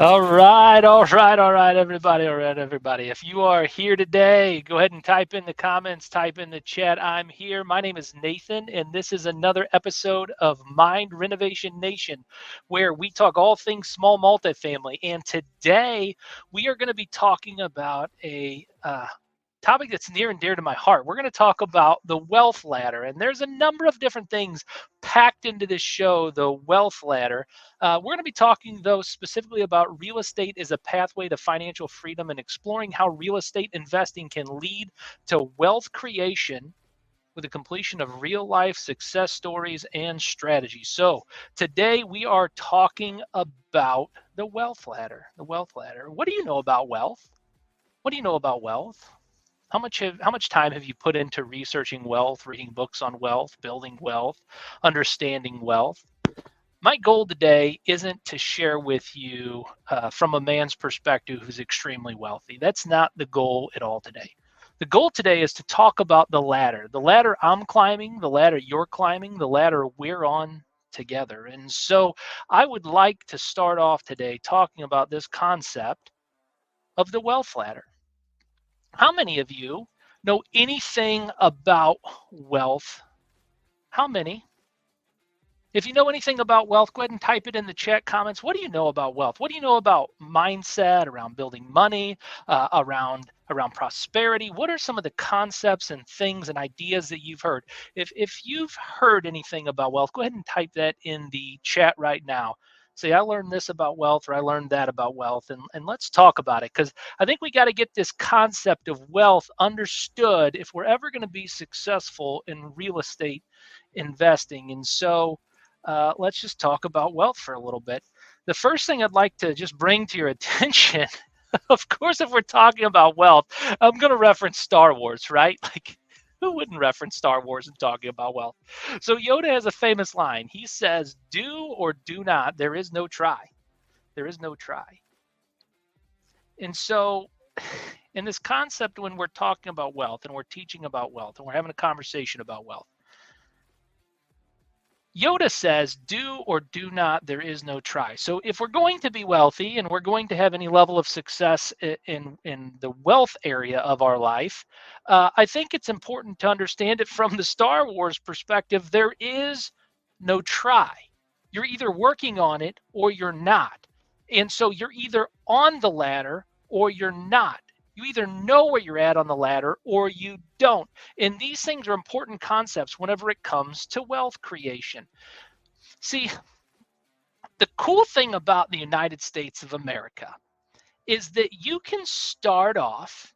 All right, everybody. If you are here today, go ahead and type in the comments, type in the chat. I'm here. My name is Nathan, and this is another episode of Mind Renovation Nation, where we talk all things small multifamily. And today we are going to be talking about a topic that's near and dear to my heart. We're going to talk about the wealth ladder, and there's a number of different things packed into this show, the wealth ladder. We're going to be talking, though, specifically about real estate as a pathway to financial freedom and exploring how real estate investing can lead to wealth creation with the completion of real life success stories and strategies. So today we are talking about the wealth ladder. The wealth ladder. What do you know about wealth? What do you know about wealth? How much time have you put into researching wealth, reading books on wealth, building wealth, understanding wealth? My goal today isn't to share with you from a man's perspective who's extremely wealthy. That's not the goal at all today. The goal today is to talk about the ladder I'm climbing, the ladder you're climbing, the ladder we're on together. And so I would like to start off today talking about this concept of the wealth ladder. How many of you know anything about wealth? How many? If you know anything about wealth, go ahead and type it in the chat comments. What do you know about wealth? What do you know about mindset, around building money, around prosperity? What are some of the concepts and things and ideas that you've heard? If you've heard anything about wealth, go ahead and type that in the chat right now. Say, I learned this about wealth, or I learned that about wealth, and let's talk about it, because I think we got to get this concept of wealth understood if we're ever going to be successful in real estate investing. And so let's just talk about wealth for a little bit. The first thing I'd like to just bring to your attention, of course, if we're talking about wealth, I'm going to reference Star Wars, right? Like, who wouldn't reference Star Wars in talking about wealth? So Yoda has a famous line. He says, do or do not, there is no try. There is no try. And so in this concept, when we're talking about wealth and we're teaching about wealth and we're having a conversation about wealth, Yoda says, do or do not, there is no try. So if we're going to be wealthy and we're going to have any level of success in the wealth area of our life, I think it's important to understand it from the Star Wars perspective. There is no try. You're either working on it or you're not. And so you're either on the ladder or you're not. You either know where you're at on the ladder or you don't. And these things are important concepts whenever it comes to wealth creation. See, the cool thing about the United States of America is that you can start off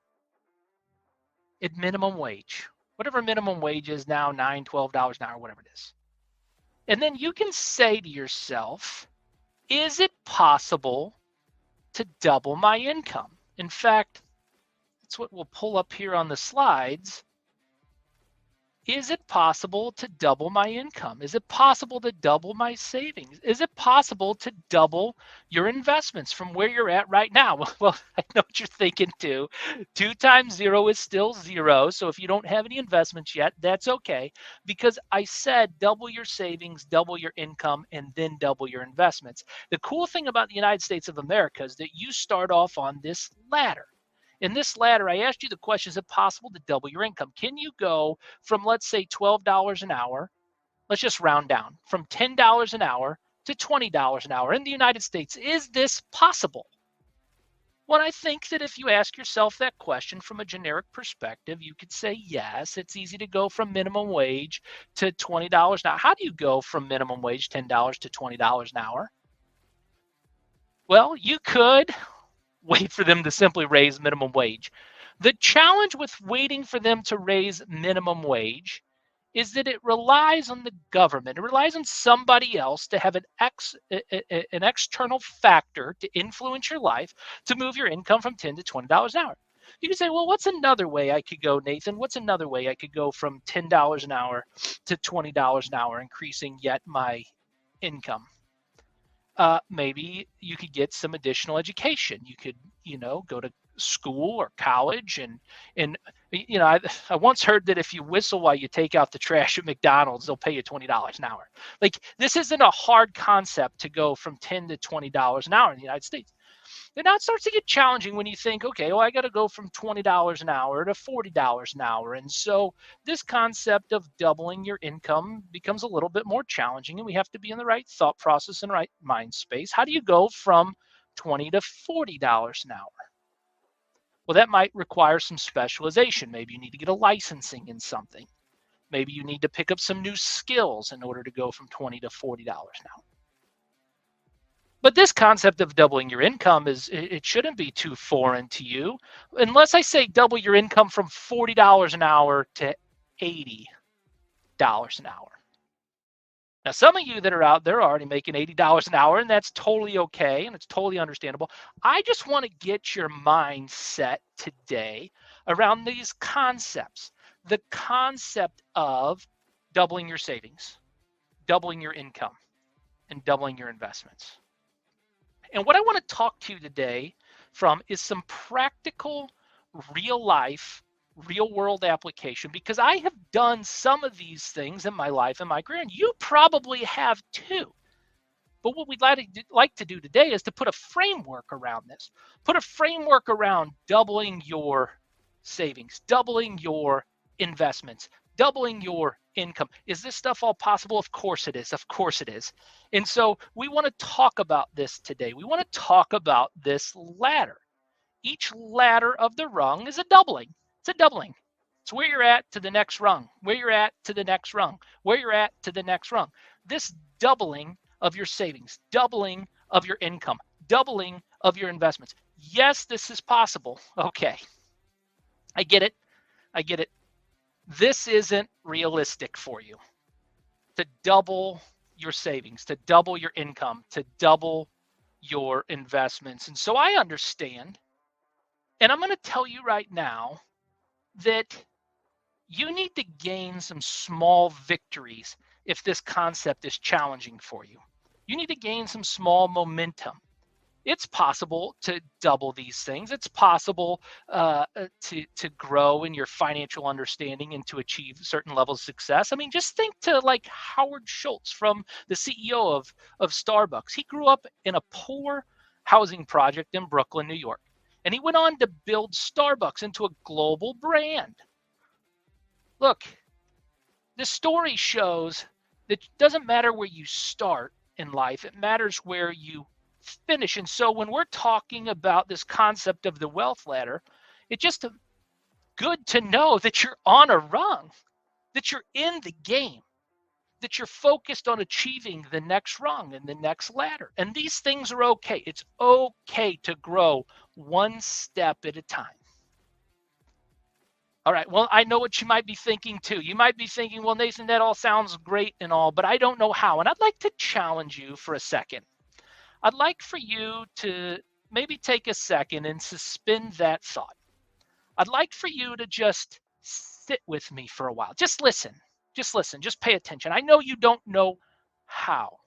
at minimum wage, whatever minimum wage is now, $9, $12 an hour, whatever it is. And then you can say to yourself, is it possible to double my income? In fact, that's what we'll pull up here on the slides. Is it possible to double my income? Is it possible to double my savings? Is it possible to double your investments from where you're at right now? Well, I know what you're thinking too. 2 times 0 is still 0. So if you don't have any investments yet, that's okay. Because I said double your savings, double your income, and then double your investments. The cool thing about the United States of America is that you start off on this ladder. In this ladder, I asked you the question, is it possible to double your income? Can you go from, let's say, $12 an hour, let's just round down, from $10 an hour to $20 an hour in the United States? Is this possible? Well, I think that if you ask yourself that question from a generic perspective, you could say, yes, it's easy to go from minimum wage to $20 an hour. How do you go from minimum wage, $10 to $20 an hour? Well, you could wait for them to simply raise minimum wage. The challenge with waiting for them to raise minimum wage is that it relies on the government. It relies on somebody else to have an external factor to influence your life to move your income from $10 to $20 an hour. You can say, well, what's another way I could go, Nathan? What's another way I could go from $10 an hour to $20 an hour, increasing yet my income? Maybe you could get some additional education. You could, go to school or college and You know, I once heard that if you whistle while you take out the trash at McDonald's, they'll pay you $20 an hour. Like, this isn't a hard concept to go from $10 to $20 an hour in the United States. Then now it starts to get challenging when you think, okay, well, I got to go from $20 an hour to $40 an hour. And so this concept of doubling your income becomes a little bit more challenging, and we have to be in the right thought process and right mind space. How do you go from $20 to $40 an hour? Well, that might require some specialization. Maybe you need to get a licensing in something. Maybe you need to pick up some new skills in order to go from $20 to $40 an hour. But this concept of doubling your income it shouldn't be too foreign to you, unless I say double your income from $40 an hour to $80 an hour. Now, some of you that are out there are already making $80 an hour, and that's totally okay, and it's totally understandable. I just want to get your mindset today around these concepts. The concept of doubling your savings, doubling your income, and doubling your investments. And what I want to talk to you today from is some practical, real life, real world application, because I have done some of these things in my life and my career, and you probably have too. But what we'd like to do today is to put a framework around this, put a framework around doubling your savings, doubling your investments, doubling your income. Is this stuff all possible? Of course it is. Of course it is. And so we want to talk about this today. We want to talk about this ladder. Each ladder of the rung is a doubling. It's a doubling. It's where you're at to the next rung, where you're at to the next rung, where you're at to the next rung. This doubling of your savings, doubling of your income, doubling of your investments. Yes, this is possible. Okay. I get it. I get it. This isn't realistic for you to double your savings, to double your income, to double your investments. And so I understand. And I'm going to tell you right now that you need to gain some small victories if this concept is challenging for you. You need to gain some small momentum. It's possible to double these things. It's possible to grow in your financial understanding and to achieve certain levels of success. I mean, just think to like Howard Schultz, from the CEO of Starbucks. He grew up in a poor housing project in Brooklyn, New York. And he went on to build Starbucks into a global brand. Look, the story shows that it doesn't matter where you start in life. It matters where you finish. And so when we're talking about this concept of the wealth ladder, it's just good to know that you're on a rung, that you're in the game, that you're focused on achieving the next rung and the next ladder. And these things are okay. It's okay to grow one step at a time. All right, well, I know what you might be thinking too. You might be thinking, well, Nathan, that all sounds great and all, but I don't know how. And I'd like to challenge you for a second. I'd like for you to maybe take a second and suspend that thought. I'd like for you to just sit with me for a while. Just listen. Just listen. Just pay attention. I know you don't know how.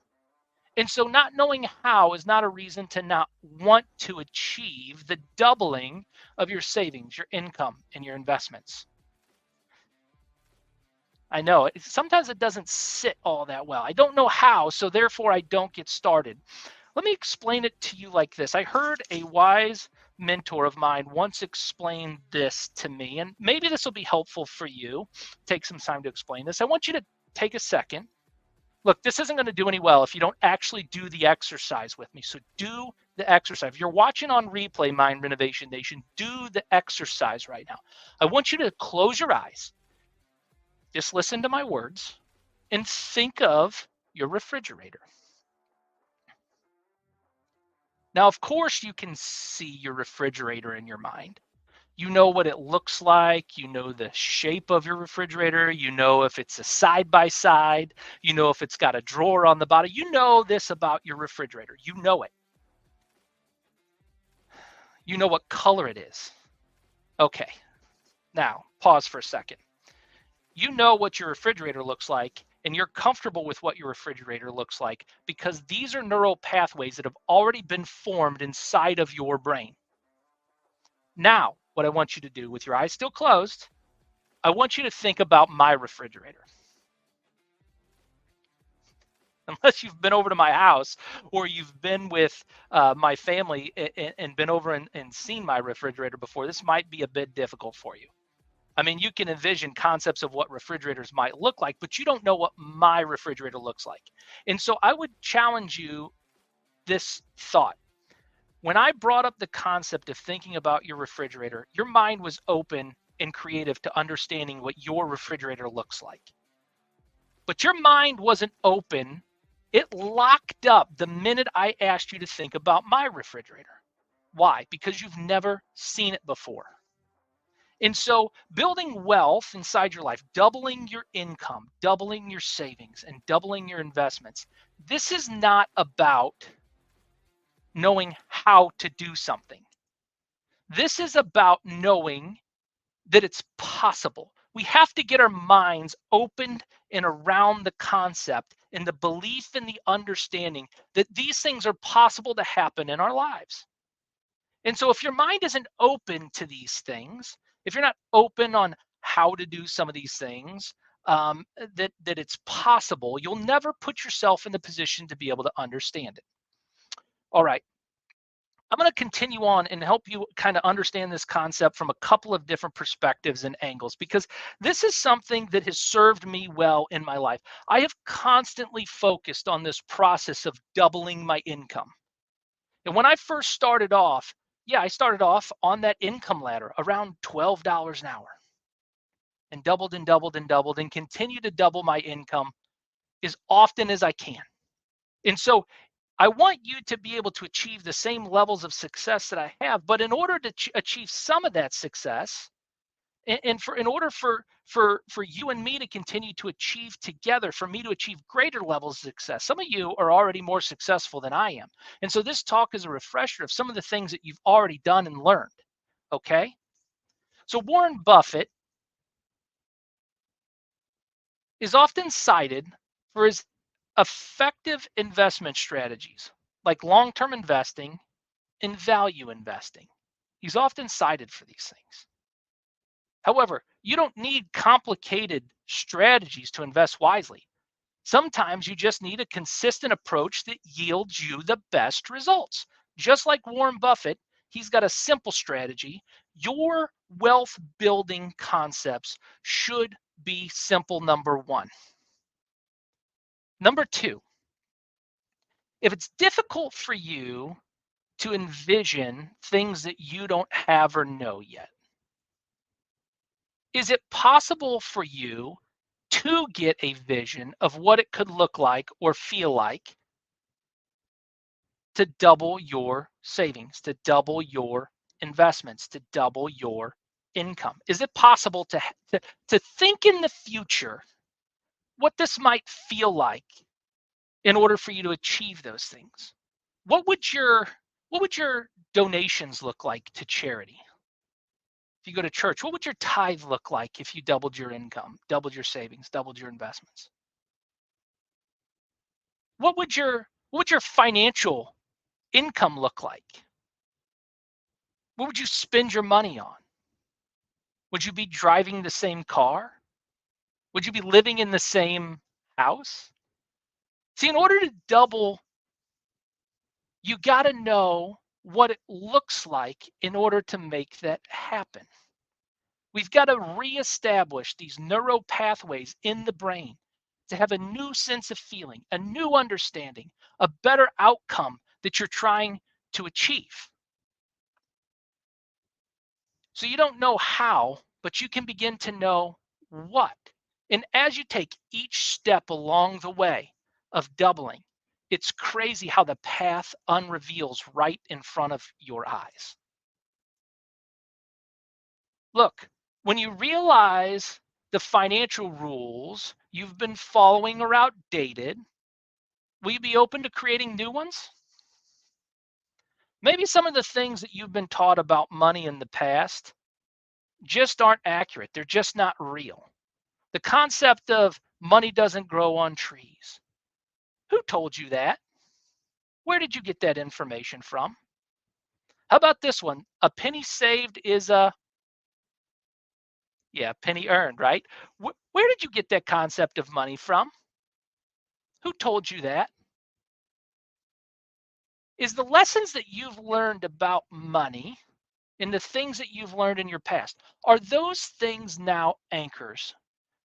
And so not knowing how is not a reason to not want to achieve the doubling of your savings, your income, and your investments. I know sometimes it doesn't sit all that well. I don't know how, so therefore I don't get started. Let me explain it to you like this. I heard a wise mentor of mine once explain this to me, and maybe this will be helpful for you. Take some time to explain this. I want you to take a second. Look, this isn't going to do any well if you don't actually do the exercise with me. So do the exercise. If you're watching on replay, Mind Renovation Nation, do the exercise right now. I want you to close your eyes. Just listen to my words and think of your refrigerator. Now, of course, you can see your refrigerator in your mind. You know what it looks like. You know the shape of your refrigerator. You know if it's a side-by-side. You know if it's got a drawer on the bottom. You know this about your refrigerator. You know it. You know what color it is. Okay. Now, pause for a second. You know what your refrigerator looks like, and you're comfortable with what your refrigerator looks like because these are neural pathways that have already been formed inside of your brain. Now, what I want you to do with your eyes still closed, I want you to think about my refrigerator. Unless you've been over to my house or you've been with my family and been over and seen my refrigerator before, this might be a bit difficult for you. I mean, you can envision concepts of what refrigerators might look like, but you don't know what my refrigerator looks like. And so I would challenge you this thought. When I brought up the concept of thinking about your refrigerator, your mind was open and creative to understanding what your refrigerator looks like. But your mind wasn't open. It locked up the minute I asked you to think about my refrigerator. Why? Because you've never seen it before. And so building wealth inside your life, doubling your income, doubling your savings, and doubling your investments, this is not about knowing how to do something. This is about knowing that it's possible. We have to get our minds opened and around the concept and the belief and the understanding that these things are possible to happen in our lives. And so if your mind isn't open to these things, if you're not open on how to do some of these things, that it's possible, you'll never put yourself in the position to be able to understand it. All right. I'm going to continue on and help you kind of understand this concept from a couple of different perspectives and angles, because this is something that has served me well in my life. I have constantly focused on this process of doubling my income. And when I first started off, I started off on that income ladder around $12 an hour and doubled and doubled and doubled and continue to double my income as often as I can. And so I want you to be able to achieve the same levels of success that I have, but in order to achieve some of that success, and in order for you and me to continue to achieve together, for me to achieve greater levels of success, some of you are already more successful than I am, and so this talk is a refresher of some of the things that you've already done and learned. Okay, so Warren Buffett is often cited for his effective investment strategies, like long-term investing and value investing. He's often cited for these things. However, you don't need complicated strategies to invest wisely. Sometimes you just need a consistent approach that yields you the best results. Just like Warren Buffett, he's got a simple strategy. Your wealth building concepts should be simple, number one. Number two, if it's difficult for you to envision things that you don't have or know yet, is it possible for you to get a vision of what it could look like or feel like to double your savings, to double your investments, to double your income? Is it possible to think in the future what this might feel like in order for you to achieve those things? What would your donations look like to charity? If you go to church, what would your tithe look like if you doubled your income, doubled your savings, doubled your investments? What would your financial income look like? What would you spend your money on? Would you be driving the same car? Would you be living in the same house? See, in order to double, you got to know what it looks like in order to make that happen. We've got to reestablish these neural pathways in the brain to have a new sense of feeling, a new understanding, a better outcome that you're trying to achieve. So you don't know how, but you can begin to know what. And as you take each step along the way of doubling, it's crazy how the path unreveals right in front of your eyes. Look, when you realize the financial rules you've been following are outdated, will you be open to creating new ones? Maybe some of the things that you've been taught about money in the past just aren't accurate. They're just not real. The concept of money doesn't grow on trees. Who told you that? Where did you get that information from? How about this one? A penny saved is a, Yeah, penny earned, right? Where did you get that concept of money from? Who told you that? Is the lessons that you've learned about money and the things that you've learned in your past, are those things now anchors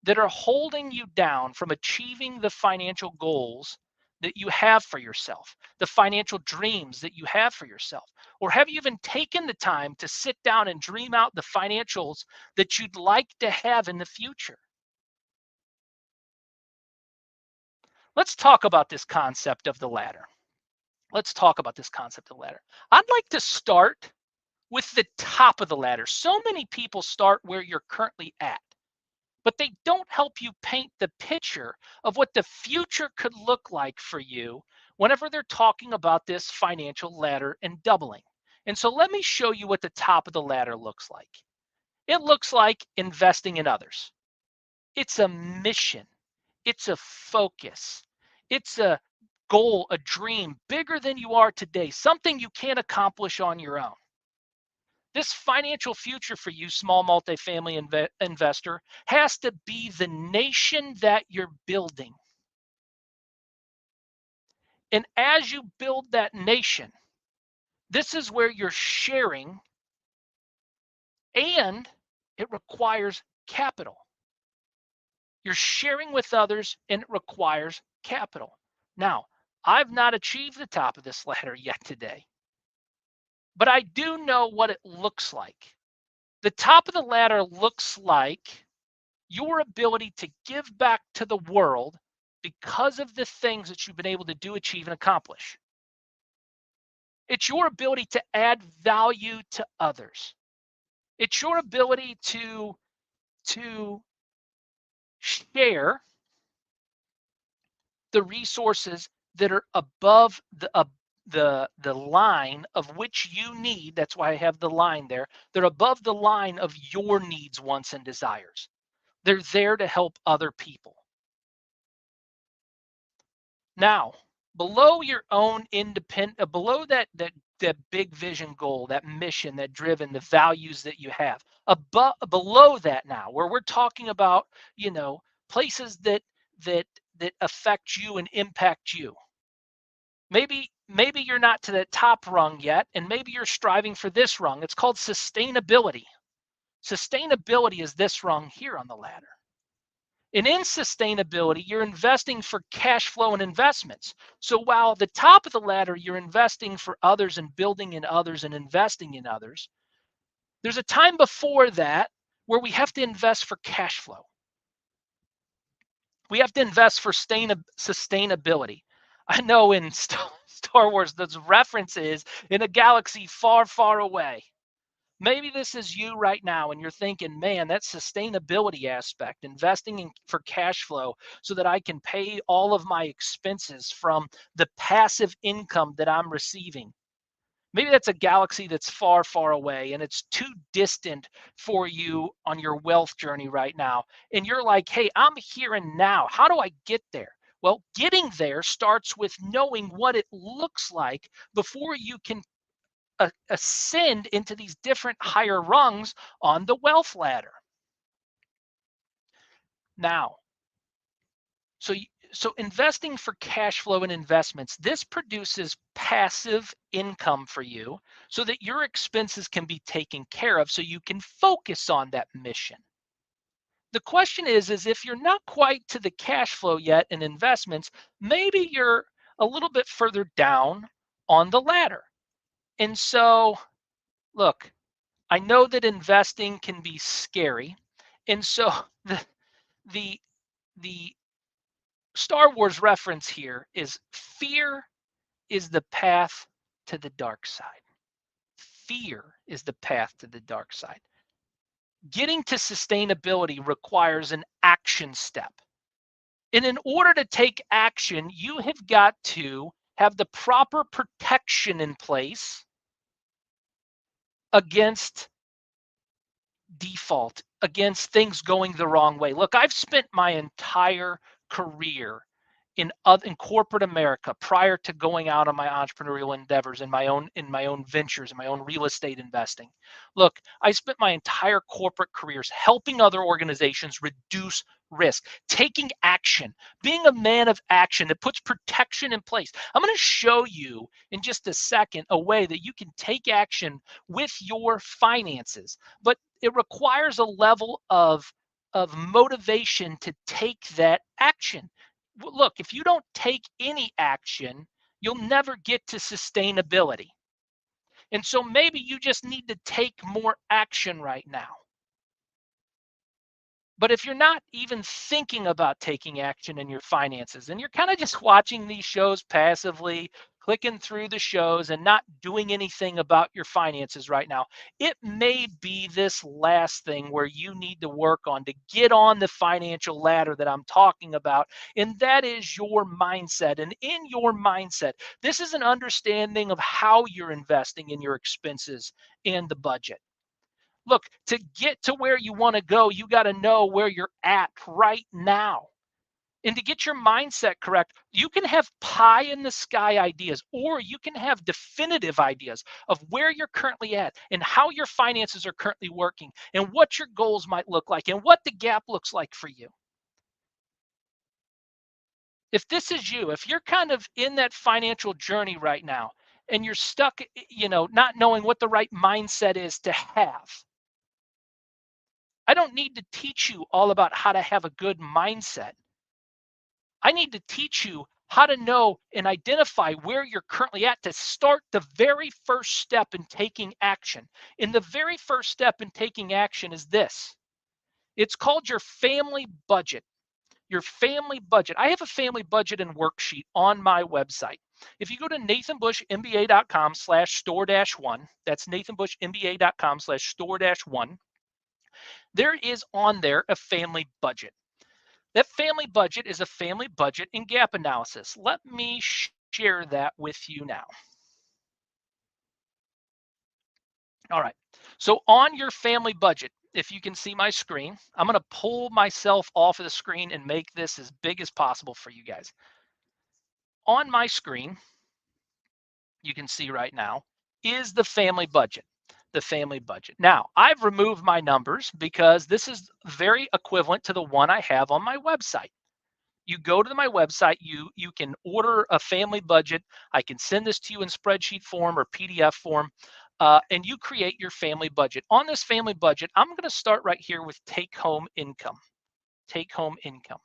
that are holding you down from achieving the financial goals that you have for yourself, the financial dreams that you have for yourself? Or have you even taken the time to sit down and dream out the financials that you'd like to have in the future? Let's talk about this concept of the ladder. Let's talk about this concept of the ladder. I'd like to start with the top of the ladder. So many people start where you're currently at, but they don't help you paint the picture of what the future could look like for you whenever they're talking about this financial ladder and doubling. And so let me show you what the top of the ladder looks like. It looks like investing in others. It's a mission. It's a focus. It's a goal, a dream bigger than you are today, something you can't accomplish on your own. This financial future for you, small multifamily investor, has to be the nation that you're building. And as you build that nation, this is where you're sharing, and it requires capital. You're sharing with others, and it requires capital. Now, I've not achieved the top of this ladder yet today, but I do know what it looks like. The top of the ladder looks like your ability to give back to the world because of the things that you've been able to do, achieve, and accomplish. It's your ability to add value to others. It's your ability to share the resources that are above the line of which you need. That's why I have the line there. They're above the line of your needs, wants, and desires. They're there to help other people. Now, below your own independent, below that big vision goal, that mission, that driven, the values that you have, above below that now, where we're talking about, places that affect you and impact you. Maybe you're not to the top rung yet, and maybe you're striving for this rung. It's called sustainability. Sustainability is this rung here on the ladder. And in sustainability, you're investing for cash flow and investments. So while the top of the ladder, you're investing for others and building in others and investing in others, there's a time before that where we have to invest for cash flow. We have to invest for sustainability. I know in Star Wars, those references in a galaxy far, far away. Maybe this is you right now and you're thinking, man, that sustainability aspect, investing for cash flow so that I can pay all of my expenses from the passive income that I'm receiving. Maybe that's a galaxy that's far, far away and it's too distant for you on your wealth journey right now. And you're like, hey, I'm here and now. How do I get there? Well, getting there starts with knowing what it looks like before you can ascend into these different higher rungs on the wealth ladder. Now, so investing for cash flow and investments, this produces passive income for you so that your expenses can be taken care of so you can focus on that mission. The question is if you're not quite to the cash flow yet in investments, maybe you're a little bit further down on the ladder. And so, look, I know that investing can be scary. And so the the Star Wars reference here is fear is the path to the dark side. Fear is the path to the dark side. Getting to sustainability requires an action step. And in order to take action, you have got to have the proper protection in place against default, against things going the wrong way. Look, I've spent my entire career in corporate America prior to going out on my entrepreneurial endeavors in my own ventures, in my own real estate investing. Look, I spent my entire corporate careers helping other organizations reduce risk, taking action, being a man of action that puts protection in place. I'm going to show you in just a second a way that you can take action with your finances, but it requires a level of motivation to take that action. Look, if you don't take any action, you'll never get to sustainability. And so maybe you just need to take more action right now. But if you're not even thinking about taking action in your finances and you're kind of just watching these shows passively, clicking through the shows and not doing anything about your finances right now, it may be this last thing where you need to work on to get on the financial ladder that I'm talking about. And that is your mindset. And in your mindset, this is an understanding of how you're investing in your expenses and the budget. Look, to get to where you want to go, you got to know where you're at right now. And to get your mindset correct, you can have pie in the sky ideas, or you can have definitive ideas of where you're currently at and how your finances are currently working and what your goals might look like and what the gap looks like for you. If this is you, if you're kind of in that financial journey right now and you're stuck, not knowing what the right mindset is to have, I don't need to teach you all about how to have a good mindset. I need to teach you how to know and identify where you're currently at to start the very first step in taking action. And the very first step in taking action is this. It's called your family budget. Your family budget. I have a family budget and worksheet on my website. If you go to nathanbushmba.com/store-1, that's nathanbushmba.com/store-1, there is on there a family budget. That family budget is a family budget and gap analysis. Let me share that with you now. All right. So on your family budget, if you can see my screen, I'm going to pull myself off of the screen and make this as big as possible for you guys. On my screen, you can see right now, is the family budget. The family budget. Now, I've removed my numbers because this is very equivalent to the one I have on my website. You go to my website, you can order a family budget. I can send this to you in spreadsheet form or PDF form, and you create your family budget. On this family budget, I'm going to start right here with take-home income. Take-home income.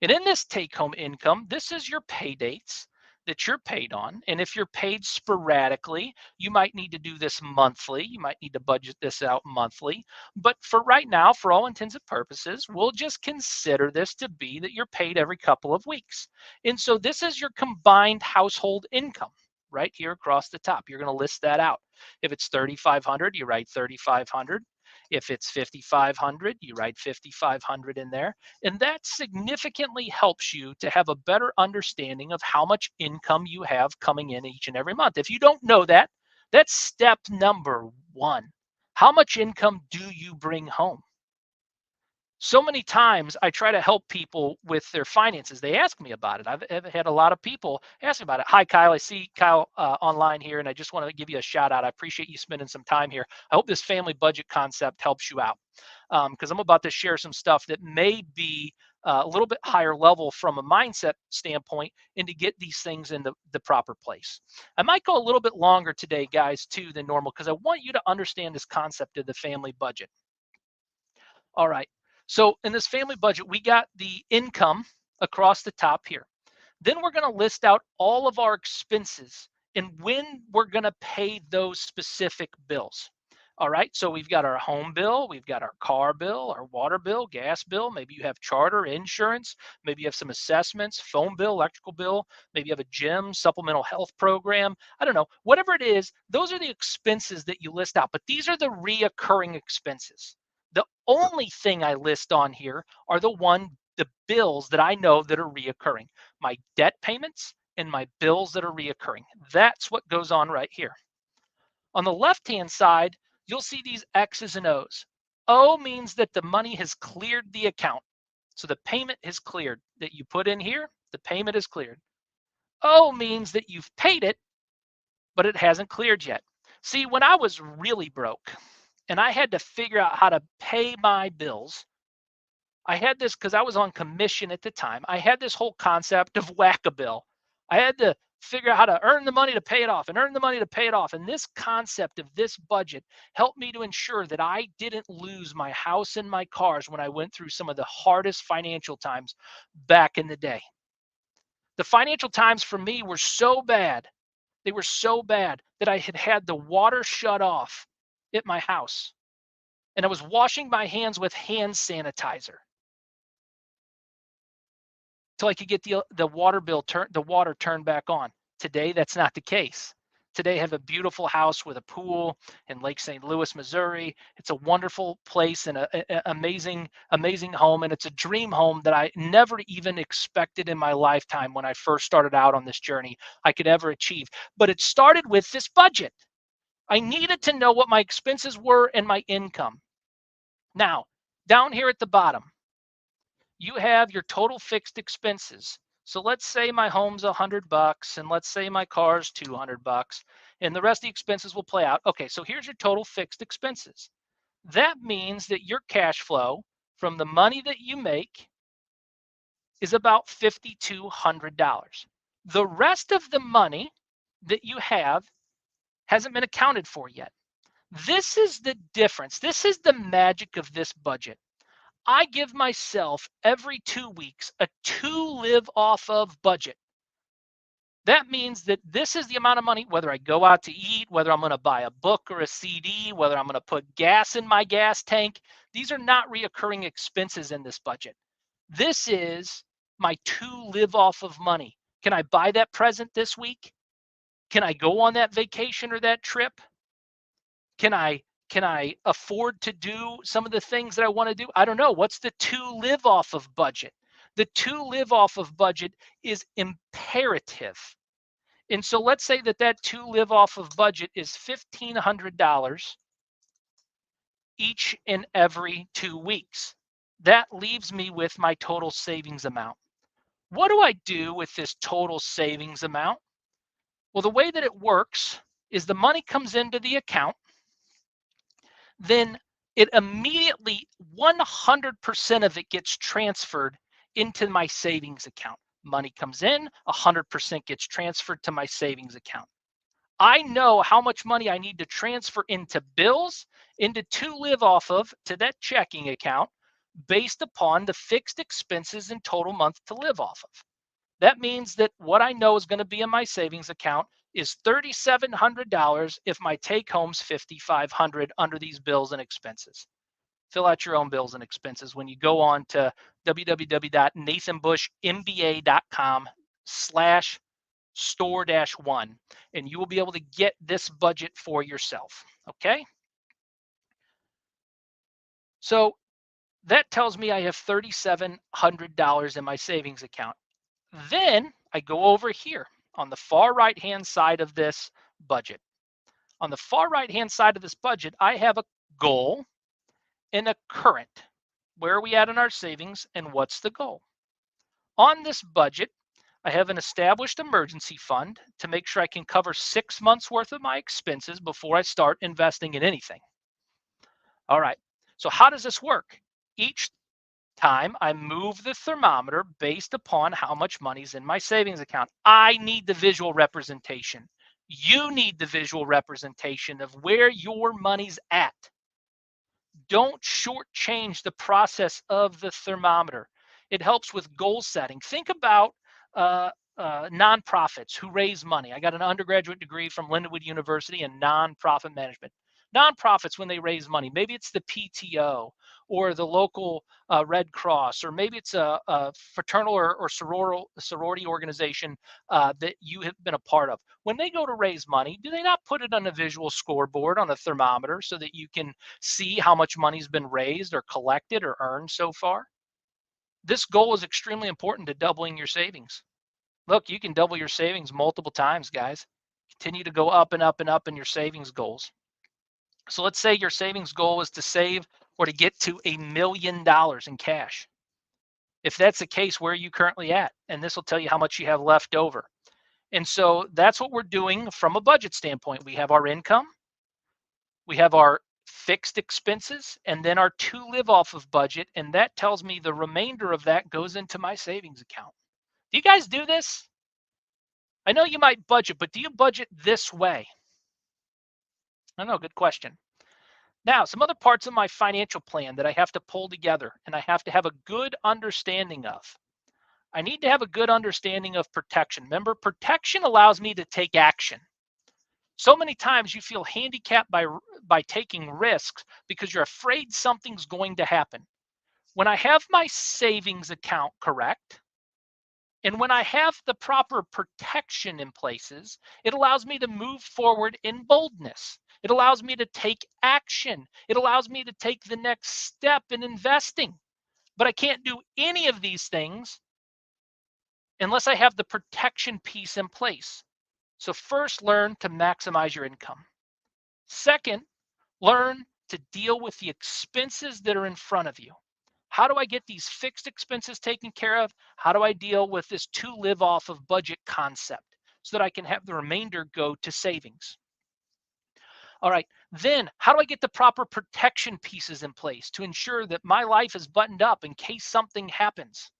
And in this take-home income, this is your pay dates that you're paid on. And if you're paid sporadically, you might need to do this monthly. You might need to budget this out monthly. But for right now, for all intents and purposes, we'll just consider this to be that you're paid every couple of weeks. And so this is your combined household income right here across the top. You're going to list that out. If it's 3,500, you write 3,500. If it's 5,500, you write 5,500 in there. And that significantly helps you to have a better understanding of how much income you have coming in each and every month. If you don't know that, that's step number one. How much income do you bring home? So many times I try to help people with their finances. They ask me about it. I've had a lot of people ask me about it. Hi, Kyle. I see Kyle online here, and I just want to give you a shout out. I appreciate you spending some time here. I hope this family budget concept helps you out because I'm about to share some stuff that may be a little bit higher level from a mindset standpoint and to get these things in the proper place. I might go a little bit longer today, guys, too, than normal because I want you to understand this concept of the family budget. All right. So in this family budget, we got the income across the top here. Then we're going to list out all of our expenses and when we're going to pay those specific bills. All right. So we've got our home bill, we've got our car bill, our water bill, gas bill. Maybe you have charter, insurance. Maybe you have some assessments, phone bill, electrical bill. Maybe you have a gym, supplemental health program. I don't know. Whatever it is, those are the expenses that you list out. But these are the reoccurring expenses. The only thing I list on here are the bills that I know that are reoccurring, my debt payments and my bills that are reoccurring. That's what goes on right here. On the left-hand side, you'll see these X's and O's. O means that the money has cleared the account. So the payment is cleared that you put in here The payment is cleared. O means that you've paid it, but it hasn't cleared yet. See, when I was really broke and I had to figure out how to pay my bills, I had this because I was on commission at the time. I had this whole concept of whack a bill. I had to figure out how to earn the money to pay it off and earn the money to pay it off. And this concept of this budget helped me to ensure that I didn't lose my house and my cars when I went through some of the hardest financial times back in the day. The financial times for me were so bad. They were so bad that I had had the water shut off at my house. And I was washing my hands with hand sanitizer till I could get the water turned back on. Today, that's not the case. Today, I have a beautiful house with a pool in Lake St. Louis, Missouri. It's a wonderful place and an amazing home, and it's a dream home that I never even expected in my lifetime when I first started out on this journey I could ever achieve. But it started with this budget. I needed to know what my expenses were and my income. Now, down here at the bottom, you have your total fixed expenses. So let's say my home's $100 and let's say my car's $200 and the rest of the expenses will play out. Okay, so here's your total fixed expenses. That means that your cash flow from the money that you make is about $5,200. The rest of the money that you have hasn't been accounted for yet. This is the difference. This is the magic of this budget. I give myself every 2 weeks a to live off of budget. That means that this is the amount of money, whether I go out to eat, whether I'm going to buy a book or a CD, whether I'm going to put gas in my gas tank. These are not reoccurring expenses in this budget. This is my to live off of money. Can I buy that present this week? Can I go on that vacation or that trip? Can I afford to do some of the things that I want to do? I don't know. What's the to live off of budget? The to live off of budget is imperative. And so let's say that to live off of budget is $1,500 each and every 2 weeks. That leaves me with my total savings amount. What do I do with this total savings amount? Well, the way that it works is the money comes into the account, then it immediately 100% of it gets transferred into my savings account. Money comes in, 100% gets transferred to my savings account. I know how much money I need to transfer into bills, into to live off of, to that checking account, based upon the fixed expenses and total month to live off of. That means that what I know is going to be in my savings account is $3,700 if my take home's $5,500 under these bills and expenses. Fill out your own bills and expenses when you go on to www.nathanbushmba.com/store-1, and you will be able to get this budget for yourself. Okay? So that tells me I have $3,700 in my savings account. Then I go over here on the far right-hand side of this budget. On the far right-hand side of this budget, I have a goal and a current. Where are we at in our savings and what's the goal? On this budget, I have an established emergency fund to make sure I can cover 6 months worth of my expenses before I start investing in anything. All right, so how does this work? Each time I move the thermometer based upon how much money's in my savings account. I need the visual representation. You need the visual representation of where your money's at. Don't shortchange the process of the thermometer. It helps with goal setting. Think about nonprofits who raise money. I got an undergraduate degree from Lindenwood University in nonprofit management. Nonprofits, when they raise money, maybe it's the PTO or the local Red Cross, or maybe it's a fraternal or sorority organization that you have been a part of. When they go to raise money, do they not put it on a visual scoreboard on a thermometer so that you can see how much money's been raised or collected or earned so far? This goal is extremely important to doubling your savings. Look, you can double your savings multiple times, guys. Continue to go up and up and up in your savings goals. So let's say your savings goal is to save or to get to $1 million in cash. If that's the case, where are you currently at? And this will tell you how much you have left over. And so that's what we're doing from a budget standpoint. We have our income, we have our fixed expenses, and then our to live off of budget. And that tells me the remainder of that goes into my savings account. Do you guys do this? I know you might budget, but do you budget this way? I don't know, good question. Now, some other parts of my financial plan that I have to pull together and I have to have a good understanding of. I need to have a good understanding of protection. Remember, protection allows me to take action. So many times you feel handicapped by taking risks because you're afraid something's going to happen. When I have my savings account correct, and when I have the proper protection in places, it allows me to move forward in boldness. It allows me to take action. It allows me to take the next step in investing. But I can't do any of these things unless I have the protection piece in place. So first, learn to maximize your income. Second, learn to deal with the expenses that are in front of you. How do I get these fixed expenses taken care of? How do I deal with this to live off of budget concept so that I can have the remainder go to savings? All right, then how do I get the proper protection pieces in place to ensure that my life is buttoned up in case something happens?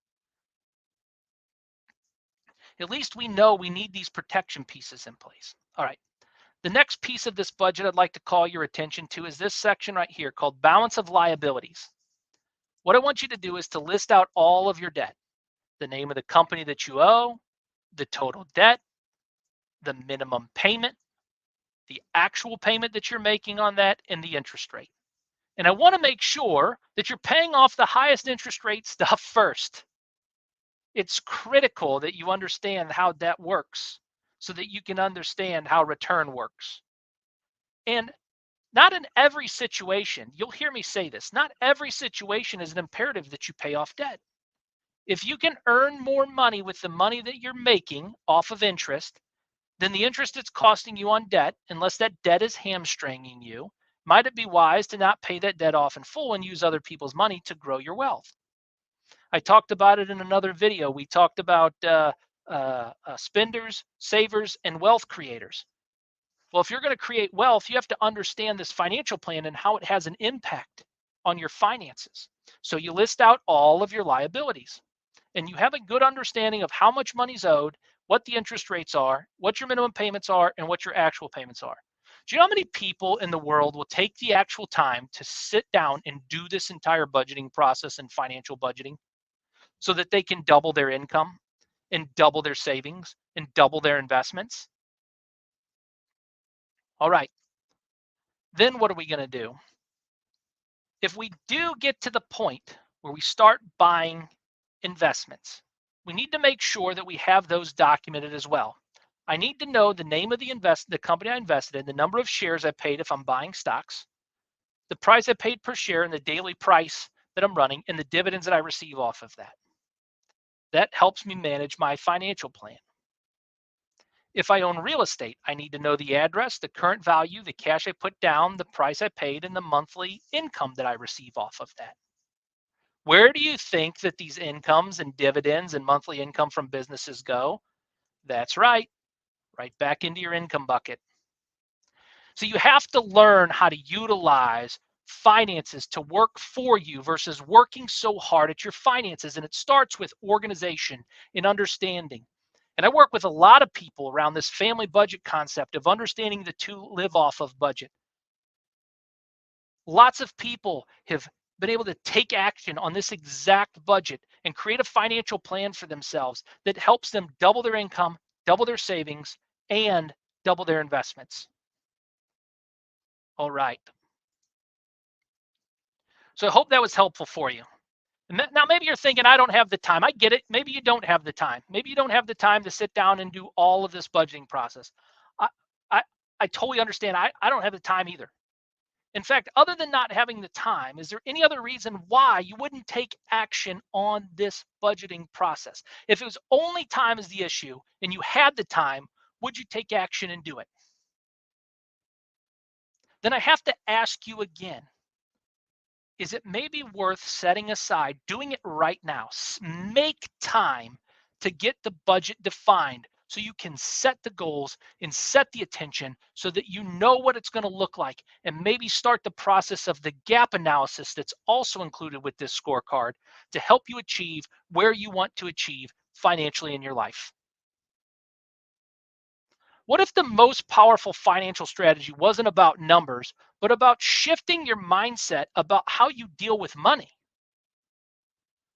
At least we know we need these protection pieces in place. All right. The next piece of this budget I'd like to call your attention to is this section right here called balance of liabilities. What I want you to do is to list out all of your debt, the name of the company that you owe, the total debt, the minimum payment, the actual payment that you're making on that, and the interest rate. And I want to make sure that you're paying off the highest interest rate stuff first. It's critical that you understand how debt works so that you can understand how return works. And not in every situation, you'll hear me say this, not every situation is an imperative that you pay off debt. If you can earn more money with the money that you're making off of interest than the interest it's costing you on debt, unless that debt is hamstringing you, might it be wise to not pay that debt off in full and use other people's money to grow your wealth? I talked about it in another video. We talked about spenders, savers, and wealth creators. Well, if you're going to create wealth, you have to understand this financial plan and how it has an impact on your finances. So you list out all of your liabilities and you have a good understanding of how much money's owed, what the interest rates are, what your minimum payments are, and what your actual payments are. Do you know how many people in the world will take the actual time to sit down and do this entire budgeting process and financial budgeting so that they can double their income and double their savings and double their investments? All right. Then what are we going to do? If we do get to the point where we start buying investments, we need to make sure that we have those documented as well. I need to know the name of the company I invested in, the number of shares I paid if I'm buying stocks, the price I paid per share, and the daily price that I'm running, and the dividends that I receive off of that. That helps me manage my financial plan. If I own real estate, I need to know the address, the current value, the cash I put down, the price I paid, and the monthly income that I receive off of that. Where do you think that these incomes and dividends and monthly income from businesses go? That's right back into your income bucket. So you have to learn how to utilize finances to work for you versus working so hard at your finances. And it starts with organization and understanding. And I work with a lot of people around this family budget concept of understanding the to live off of budget. Lots of people have been able to take action on this exact budget and create a financial plan for themselves that helps them double their income, double their savings, and double their investments. All right. So I hope that was helpful for you. Now, maybe you're thinking, I don't have the time. I get it. Maybe you don't have the time. Maybe you don't have the time to sit down and do all of this budgeting process. I, I, I totally understand. I don't have the time either. In fact, other than not having the time, is there any other reason why you wouldn't take action on this budgeting process? If it was only time is the issue and you had the time, would you take action and do it? Then I have to ask you again, is it maybe worth setting aside, doing it right now? Make time to get the budget defined so you can set the goals and set the attention so that you know what it's going to look like, and maybe start the process of the gap analysis that's also included with this scorecard to help you achieve where you want to achieve financially in your life. What if the most powerful financial strategy wasn't about numbers, but about shifting your mindset about how you deal with money?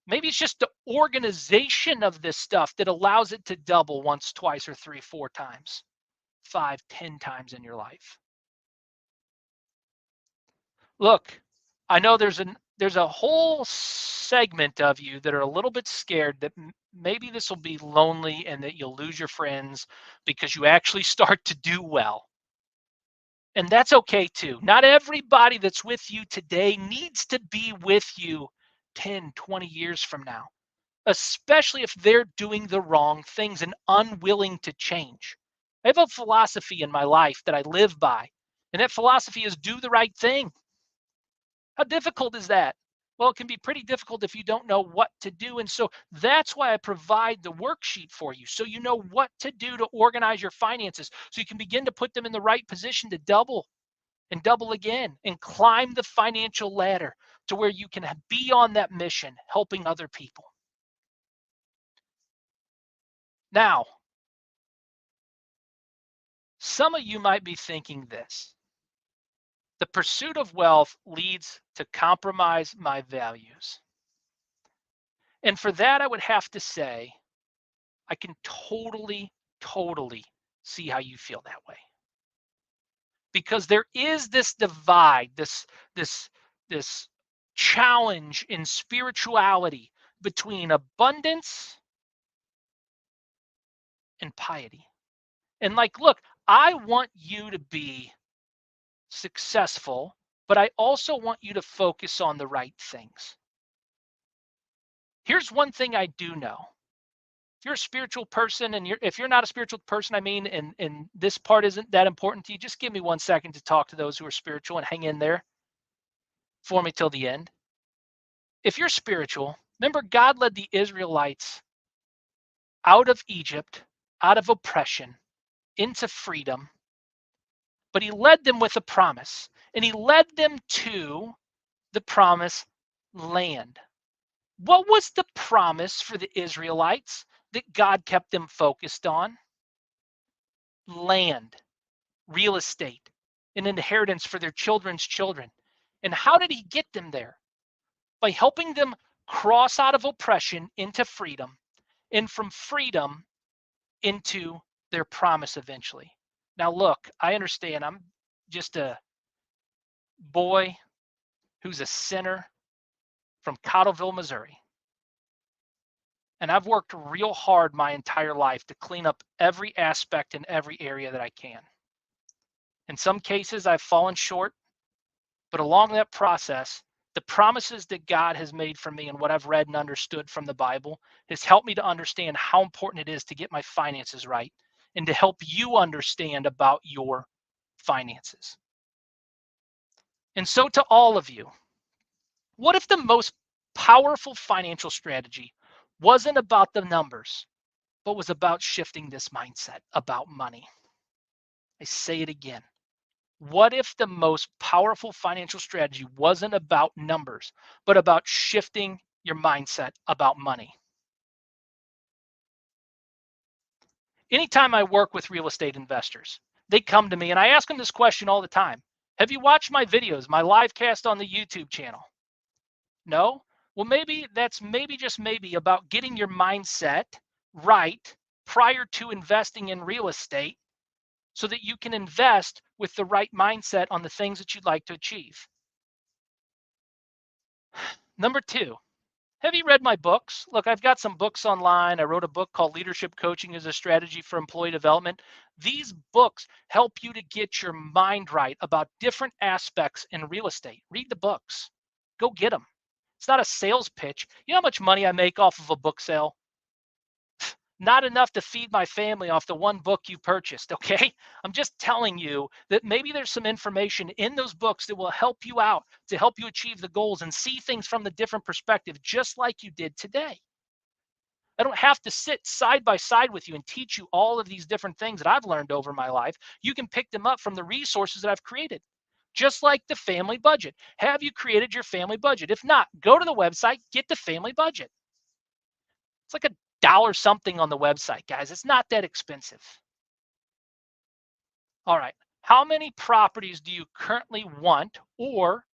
Maybe it's just the organization of this stuff that allows it to double once, twice, or three, four times, 5, 10 times in your life. Look, I know there's a whole segment of you that are a little bit scared that maybe this will be lonely and that you'll lose your friends because you actually start to do well. And that's okay too. Not everybody that's with you today needs to be with you 10, 20 years from now, especially if they're doing the wrong things and unwilling to change. I have a philosophy in my life that I live by, and that philosophy is do the right thing. How difficult is that? Well, it can be pretty difficult if you don't know what to do. And so that's why I provide the worksheet for you, so you know what to do to organize your finances, so you can begin to put them in the right position to double and double again and climb the financial ladder to where you can be on that mission, helping other people. Now, some of you might be thinking this: the pursuit of wealth leads to compromise my values. And for that, I would have to say, I can totally see how you feel that way. Because there is this divide, this challenge in spirituality between abundance and piety. And like, look, I want you to be successful, but I also want you to focus on the right things. Here's one thing I do know. If you're a spiritual person, and if you're not a spiritual person, I mean, and this part isn't that important to you, just give me 1 second to talk to those who are spiritual and hang in there for me till the end. If you're spiritual, remember God led the Israelites out of Egypt, out of oppression, into freedom, but he led them with a promise, and he led them to the promised land. What was the promise for the Israelites that God kept them focused on? Land, real estate, an inheritance for their children's children. And how did he get them there? By helping them cross out of oppression into freedom, and from freedom into their promise eventually. Now, look, I understand I'm just a boy who's a sinner from Cottleville, Missouri. And I've worked real hard my entire life to clean up every aspect in every area that I can. In some cases, I've fallen short, but along that process, the promises that God has made for me and what I've read and understood from the Bible has helped me to understand how important it is to get my finances right and to help you understand about your finances. And so, to all of you, what if the most powerful financial strategy wasn't about the numbers, but was about shifting this mindset about money? I say it again. What if the most powerful financial strategy wasn't about numbers, but about shifting your mindset about money? Anytime I work with real estate investors, they come to me and I ask them this question all the time. Have you watched my videos, my live cast on the YouTube channel? No? Well, maybe that's just maybe about getting your mindset right prior to investing in real estate, so that you can invest with the right mindset on the things that you'd like to achieve. Number 2, have you read my books? Look, I've got some books online. I wrote a book called Leadership Coaching as a Strategy for Employee Development. These books help you to get your mind right about different aspects in real estate. Read the books. Go get them. It's not a sales pitch. You know how much money I make off of a book sale? not enough to feed my family off the one book you purchased, okay? I'm just telling you that maybe there's some information in those books that will help you out to help you achieve the goals and see things from the different perspective, just like you did today. I don't have to sit side by side with you and teach you all of these different things that I've learned over my life. You can pick them up from the resources that I've created. Just like the family budget. Have you created your family budget? If not, go to the website, get the family budget. It's like $1 something on the website, guys. It's not that expensive. All right. How many properties do you currently want or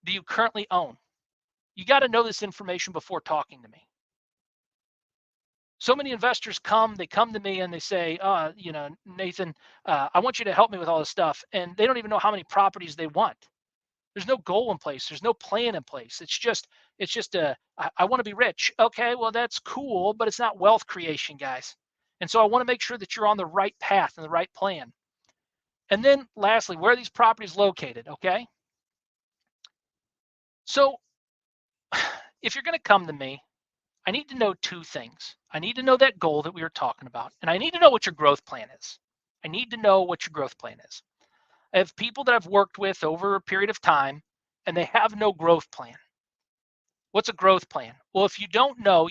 do you currently own? You got to know this information before talking to me. So many investors they come to me and they say, Nathan, I want you to help me with all this stuff. And they don't even know how many properties they want. There's no goal in place. There's no plan in place. I want to be rich. Okay, well, that's cool, but it's not wealth creation, guys. And so I want to make sure that you're on the right path and the right plan. And then lastly, where are these properties located? Okay. So if you're going to come to me, I need to know two things. I need to know that goal that we were talking about, and I need to know what your growth plan is. I need to know what your growth plan is. I have people that I've worked with over a period of time, and they have no growth plan. What's a growth plan? Well, if you don't know,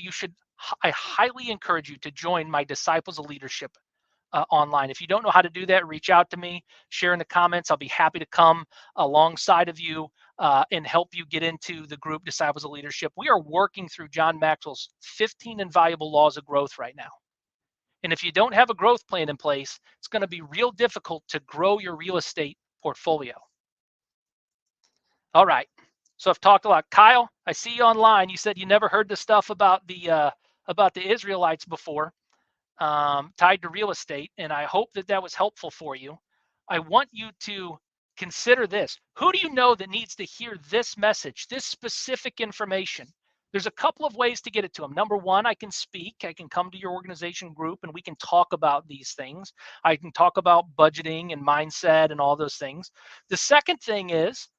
I highly encourage you to join my Disciples of Leadership online. If you don't know how to do that, reach out to me, share in the comments. I'll be happy to come alongside of you and help you get into the group Disciples of Leadership. We are working through John Maxwell's 15 invaluable laws of growth right now. And if you don't have a growth plan in place, it's going to be real difficult to grow your real estate portfolio. All right. So I've talked a lot. Kyle, I see you online. You said you never heard the stuff about the Israelites before, tied to real estate, and I hope that was helpful for you. I want you to consider this. Who do you know that needs to hear this message, this specific information? There's a couple of ways to get it to them. Number one, I can speak. I can come to your organization group and we can talk about these things. I can talk about budgeting and mindset and all those things. The second thing is,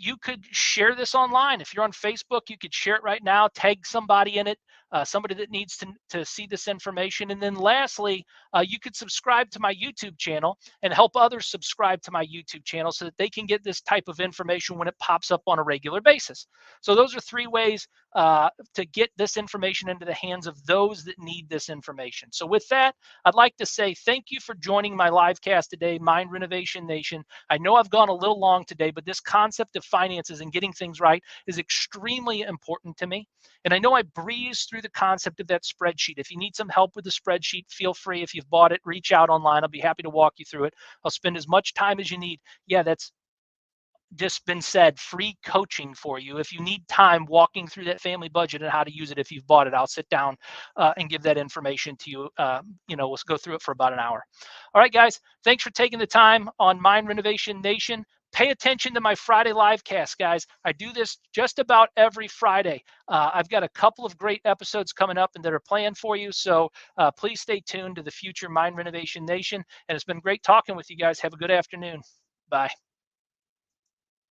you could share this online. If you're on Facebook, you could share it right now, tag somebody in it, somebody that needs to see this information. And then lastly, you could subscribe to my YouTube channel and help others subscribe to my YouTube channel so that they can get this type of information when it pops up on a regular basis. So those are three ways to get this information into the hands of those that need this information. So with that, I'd like to say thank you for joining my live cast today, Mind Renovation Nation. I know I've gone a little long today, but this concept of finances and getting things right is extremely important to me. And I know I breezed through the concept of that spreadsheet. If you need some help with the spreadsheet, feel free. If you've bought it, reach out online. I'll be happy to walk you through it. I'll spend as much time as you need. Yeah, that's just been said, free coaching for you. If you need time walking through that family budget and how to use it, if you've bought it, I'll sit down and give that information to you. We'll go through it for about an hour. All right, guys, thanks for taking the time on Mind Renovation Nation. Pay attention to my Friday live cast, guys. I do this just about every Friday. I've got a couple of great episodes coming up and that are planned for you. So please stay tuned to the future Mind Renovation Nation. And it's been great talking with you guys. Have a good afternoon. Bye.